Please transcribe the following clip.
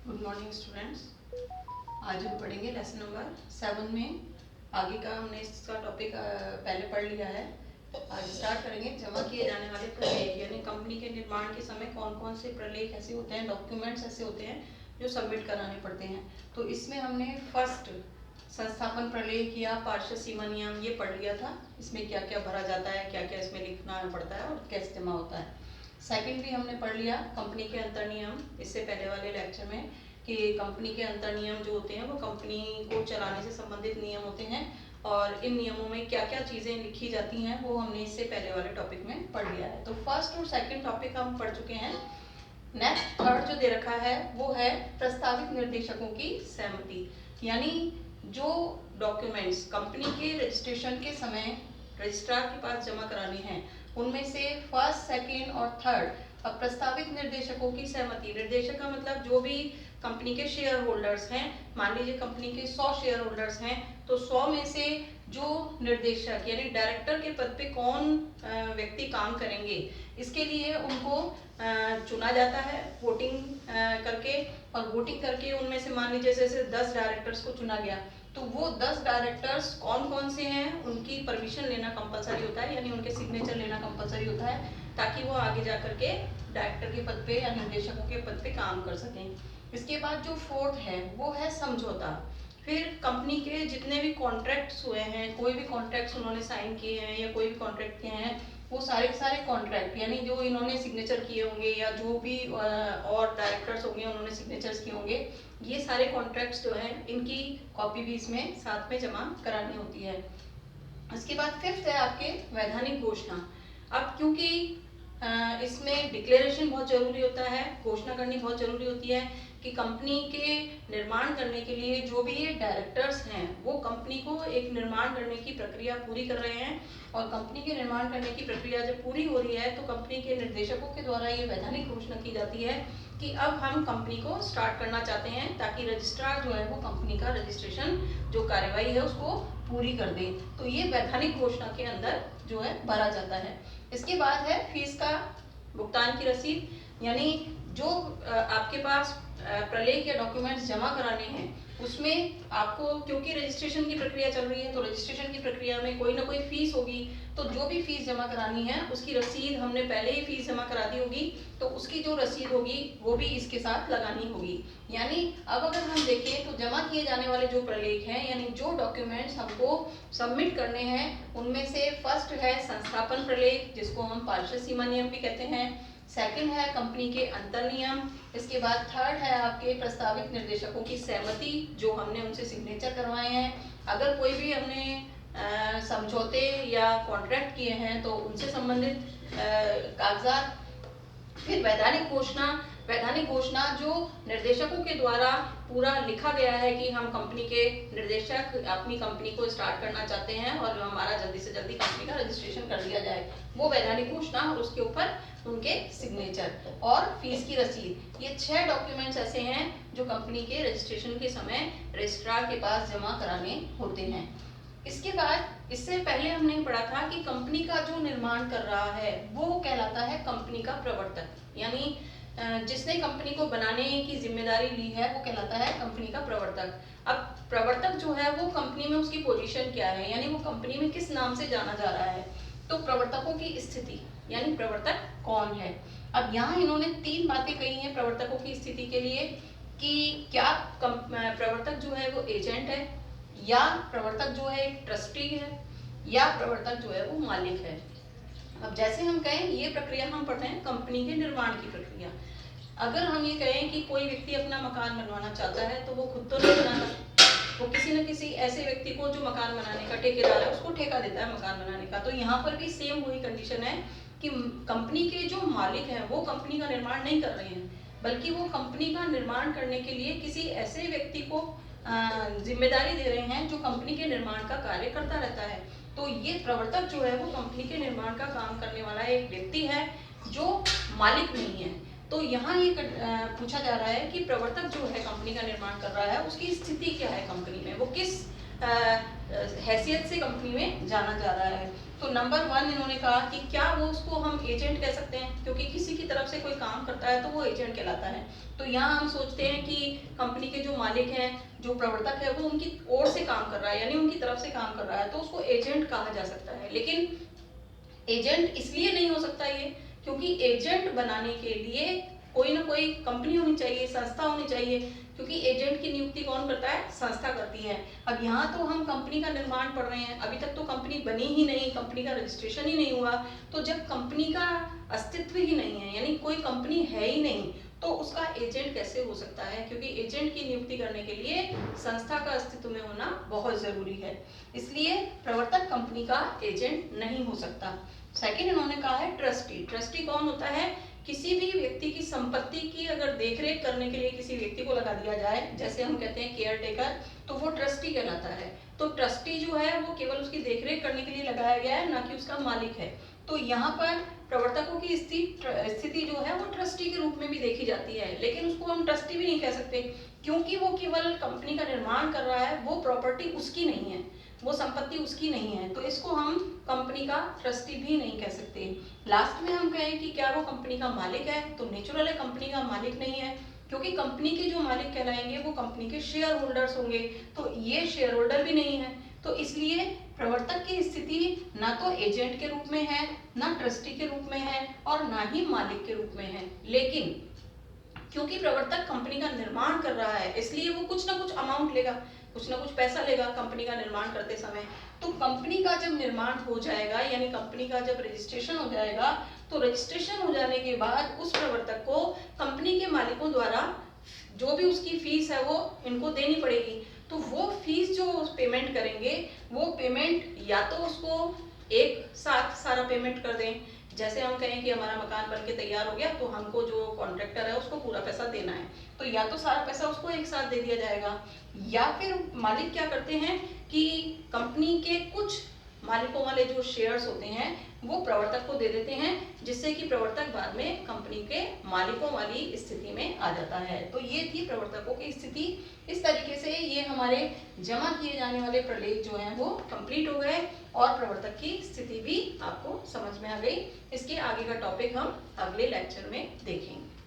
Good morning students. आज हम पढ़ेंगे लेसन नंबर 7 में। आगे का हमने इसका टॉपिक पहले पढ़ लिया है। आज स्टार्ट करेंगे जमा किए जाने वाले प्रलेख, यानी कंपनी के निर्माण के समय कौन कौन से प्रलेख ऐसे होते हैं, डॉक्यूमेंट्स ऐसे होते हैं जो सबमिट कराने पड़ते हैं। तो इसमें हमने फर्स्ट संस्थापन प्रलेख या पार्षद सीमा नियम ये पढ़ लिया था। इसमें क्या क्या भरा जाता है, क्या क्या इसमें लिखना पड़ता है और कैसे जमा होता है। सेकंड भी हमने पढ़ लिया कंपनी के अंतर नियम, इससे पहले वाले लेक्चर में, कि कंपनी के अंतर नियम जो होते हैं वो कंपनी को चलाने से संबंधित नियम होते हैं और इन नियमों में क्या क्या चीज़ें लिखी जाती हैं वो हमने इससे पहले वाले टॉपिक में पढ़ लिया है। तो फर्स्ट और सेकंड टॉपिक हम पढ़ चुके हैं। नेक्स्ट थर्ड जो दे रखा है वो है प्रस्तावित निर्देशकों की सहमति, यानी जो डॉक्यूमेंट्स कंपनी के रजिस्ट्रेशन के समय रजिस्ट्रार के पास जमा कराने हैं उनमें से फर्स्ट, सेकंड और थर्ड अब प्रस्तावित निर्देशकों की सहमति। निर्देशक का मतलब जो भी कंपनी के शेयर होल्डर्स हैं। मान लीजिए कंपनी के 100 शेयर होल्डर्स हैं तो 100 में से जो निर्देशक यानी डायरेक्टर के पद पे कौन व्यक्ति काम करेंगे, इसके लिए उनको चुना जाता है वोटिंग करके। और वोटिंग करके उनमें से मान लीजिए जैसे 10 डायरेक्टर्स को चुना गया तो वो 10 डायरेक्टर्स कौन कौन से हैं उनकी परमिशन लेना कंपलसरी होता है, यानी उनके सिग्नेचर लेना कंपलसरी होता है ताकि वो आगे जा करके डायरेक्टर के पद पे या निर्देशकों के पद पे काम कर सकें। इसके बाद जो फोर्थ है वो है समझौता। फिर कंपनी के जितने भी कॉन्ट्रैक्ट्स हुए हैं, कोई भी कॉन्ट्रैक्ट्स उन्होंने साइन किए हैं या कोई भी कॉन्ट्रैक्ट किए हैं, वो सारे के सारे कॉन्ट्रैक्ट यानी जो इन्होंने सिग्नेचर किए होंगे या जो भी और डायरेक्टर्स होंगे उन्होंने सिग्नेचर्स किए होंगे, ये सारे कॉन्ट्रैक्ट्स जो हैं इनकी कॉपी भी इसमें साथ में जमा करानी होती है। इसके बाद फिफ्थ है आपके वैधानिक घोषणा। अब क्योंकि इसमें डिक्लेरेशन बहुत जरूरी होता है, घोषणा करनी बहुत जरूरी होती है कि कंपनी के निर्माण करने के लिए जो भी ये डायरेक्टर्स हैं वो कंपनी को एक निर्माण करने की प्रक्रिया पूरी कर रहे हैं और कंपनी के निर्माण करने की प्रक्रिया जब पूरी हो रही है तो कंपनी के निर्देशकों के द्वारा ये वैधानिक घोषणा की जाती है कि अब हम कंपनी को स्टार्ट करना चाहते हैं ताकि रजिस्ट्रार जो है वो कंपनी का रजिस्ट्रेशन जो कार्यवाही है उसको पूरी कर दें। तो ये वैधानिक घोषणा के अंदर जो है भरा जाता है। इसके बाद है फीस का भुगतान की रसीद, यानी जो आपके पास प्रलेख या डॉक्यूमेंट्स जमा कराने हैं उसमें आपको, क्योंकि रजिस्ट्रेशन की प्रक्रिया चल रही है तो रजिस्ट्रेशन की प्रक्रिया में कोई ना कोई फीस होगी, तो जो भी फीस जमा करानी है उसकी रसीद हमने पहले ही फीस जमा करा दी होगी तो उसकी जो रसीद होगी वो भी इसके साथ लगानी होगी। यानी अब अगर हम देखें तो जमा किए जाने वाले जो प्रलेख हैं यानी जो डॉक्यूमेंट्स हमको सबमिट करने हैं उनमें से फर्स्ट है संस्थापन प्रलेख जिसको हम पार्षद सीमा नियम भी कहते हैं। सेकंड है कंपनी के अंतर नियम। इसके बाद थर्ड है आपके प्रस्तावित निर्देशकों की सहमति जो हमने उनसे सिग्नेचर करवाए हैं। अगर कोई भी हमने समझौते या कॉन्ट्रैक्ट किए हैं तो उनसे संबंधित कागजात। फिर वैधानिक घोषणा। वैधानिक घोषणा जो निर्देशकों के द्वारा पूरा लिखा गया है कि हम कंपनी के निर्देशक अपनी कंपनी को स्टार्ट करना चाहते हैं और हमारा जल्दी से जल्दी कंपनी का रजिस्ट्रेशन कर दिया जाए, वो वैधानिक घोषणा और उसके ऊपर उनके सिग्नेचर और फीस की रसीद। ये 6 डॉक्यूमेंट्स ऐसे हैं जो कंपनी के रजिस्ट्रेशन के समय रजिस्ट्रार के पास जमा कराने होते हैं। इसके बाद इससे पहले हमने पढ़ा था कि कंपनी का जो निर्माण कर रहा है वो कहलाता है कंपनी का प्रवर्तक, यानी जिसने कंपनी को बनाने की जिम्मेदारी ली है वो कहलाता है कंपनी का प्रवर्तक। अब प्रवर्तक जो है वो कंपनी में उसकी पोजीशन क्या है, यानी वो कंपनी में किस नाम से जाना जा रहा है। तो प्रवर्तकों की स्थिति यानी प्रवर्तक कौन है। अब यहाँ इन्होंने 3 बातें कही हैं प्रवर्तकों की स्थिति के लिए कि क्या प्रवर्तक जो है वो एजेंट है, या प्रवर्तक जो है एक ट्रस्टी है, या प्रवर्तक जो है वो मालिक है। अब जैसे हम कहें ये प्रक्रिया हम पढ़ते हैं कंपनी के निर्माण की प्रक्रिया। अगर हम ये कहें कि कोई व्यक्ति अपना मकान बनवाना चाहता है तो वो खुद तो नहीं बनाता, वो किसी न किसी ऐसे व्यक्ति को जो मकान बनाने का ठेकेदार है उसको ठेका देता है मकान बनाने का। तो यहाँ पर भी सेम वही कंडीशन है कि कंपनी के जो मालिक हैं वो कंपनी का निर्माण नहीं कर रहे हैं बल्कि वो कंपनी का निर्माण करने के लिए किसी ऐसे व्यक्ति को जिम्मेदारी दे रहे हैं जो कंपनी के निर्माण का कार्य करता रहता है। तो ये प्रवर्तक जो है वो कंपनी के निर्माण का काम करने वाला एक व्यक्ति है जो मालिक नहीं है। तो यहाँ ये पूछा जा रहा है कि प्रवर्तक जो है कंपनी का निर्माण कर रहा है उसकी स्थिति क्या है कंपनी में, वो किस हैसियत से कंपनी में जाना जा रहा है। तो नंबर 1 इन्होंने कहा कि क्या वो उसको हम एजेंट कह सकते हैं, क्योंकि किसी की तरफ से कोई काम करता है तो वो एजेंट कहलाता है। तो यहाँ हम सोचते हैं कि कंपनी के जो मालिक हैं, जो प्रवर्तक है, वो उनकी ओर से काम कर रहा है, यानी उनकी तरफ से काम कर रहा है, तो उसको एजेंट कहा जा सकता है। लेकिन एजेंट इसलिए नहीं हो सकता ये, क्योंकि एजेंट बनाने के लिए कोई ना कोई कंपनी होनी चाहिए, संस्था होनी चाहिए, क्योंकि एजेंट की नियुक्ति कौन करता है? संस्था करती है। अब यहाँ तो हम कंपनी का निर्माण पढ़ रहे हैं, अभी तक तो कंपनी बनी ही नहीं, कंपनी का रजिस्ट्रेशन ही नहीं हुआ। तो जब कंपनी का अस्तित्व ही नहीं है, यानी कोई कंपनी है ही नहीं, तो उसका एजेंट कैसे हो सकता है? क्योंकि एजेंट की नियुक्ति करने के लिए संस्था का अस्तित्व में होना बहुत जरूरी है, इसलिए प्रवर्तक कंपनी का एजेंट नहीं हो सकता। सेकंड इन्होंने कहा है ट्रस्टी। ट्रस्टी कौन होता है? किसी भी व्यक्ति की संपत्ति की अगर देखरेख करने के लिए किसी व्यक्ति को लगा दिया जाए, जैसे हम कहते हैं केयर टेकर, तो वो ट्रस्टी कहलाता है। तो ट्रस्टी जो है वो केवल उसकी देखरेख करने के लिए लगाया गया है, ना कि उसका मालिक है। तो यहाँ पर प्रवर्तकों की स्थिति जो है वो ट्रस्टी के रूप में भी देखी जाती है, लेकिन उसको हम ट्रस्टी भी नहीं कह सकते, क्योंकि वो केवल कंपनी का निर्माण कर रहा है, वो प्रॉपर्टी उसकी नहीं है, वो संपत्ति उसकी नहीं है, तो इसको हम कंपनी का ट्रस्टी भी नहीं कह सकते। लास्ट में हम कहें कि क्या वो कंपनी का मालिक है, तो नेचुरल है कंपनी का मालिक नहीं है, क्योंकि कंपनी के जो मालिक कहलाएंगे वो कंपनी के शेयर होल्डर्स होंगे, तो ये शेयर होल्डर भी नहीं है। तो इसलिए प्रवर्तक की स्थिति ना तो एजेंट के रूप में है, ना ट्रस्टी के रूप में है, और ना ही मालिक के रूप में है। लेकिन क्योंकि प्रवर्तक कंपनी का निर्माण कर रहा है, इसलिए वो कुछ ना कुछ अमाउंट लेगा, कुछ ना कुछ पैसा लेगा कंपनी का निर्माण करते समय। तो कंपनी का जब निर्माण हो जाएगा, यानी कंपनी का जब रजिस्ट्रेशन हो जाएगा, तो रजिस्ट्रेशन हो जाने के बाद उस प्रवर्तक को कंपनी के मालिकों द्वारा जो भी उसकी फीस है वो इनको देनी पड़ेगी। तो वो फीस जो पेमेंट करेंगे, वो पेमेंट या तो उसको एक साथ सारा पेमेंट कर दें, जैसे हम कहें कि हमारा मकान बनके तैयार हो गया, तो हमको जो कॉन्ट्रैक्टर है उसको पूरा पैसा देना है, तो या तो सारा पैसा उसको एक साथ दे दिया जाएगा, या फिर मालिक क्या करते हैं कि कंपनी के कुछ मालिकों वाले जो शेयर्स होते हैं वो प्रवर्तक को दे देते हैं, जिससे कि प्रवर्तक बाद में कंपनी के मालिकों वाली स्थिति में आ जाता है। तो ये थी प्रवर्तकों की स्थिति। इस तरीके से ये हमारे जमा किए जाने वाले प्रलेख जो हैं वो कंप्लीट हो गए, और प्रवर्तक की स्थिति भी आपको समझ में आ गई। इसके आगे का टॉपिक हम अगले लेक्चर में देखेंगे।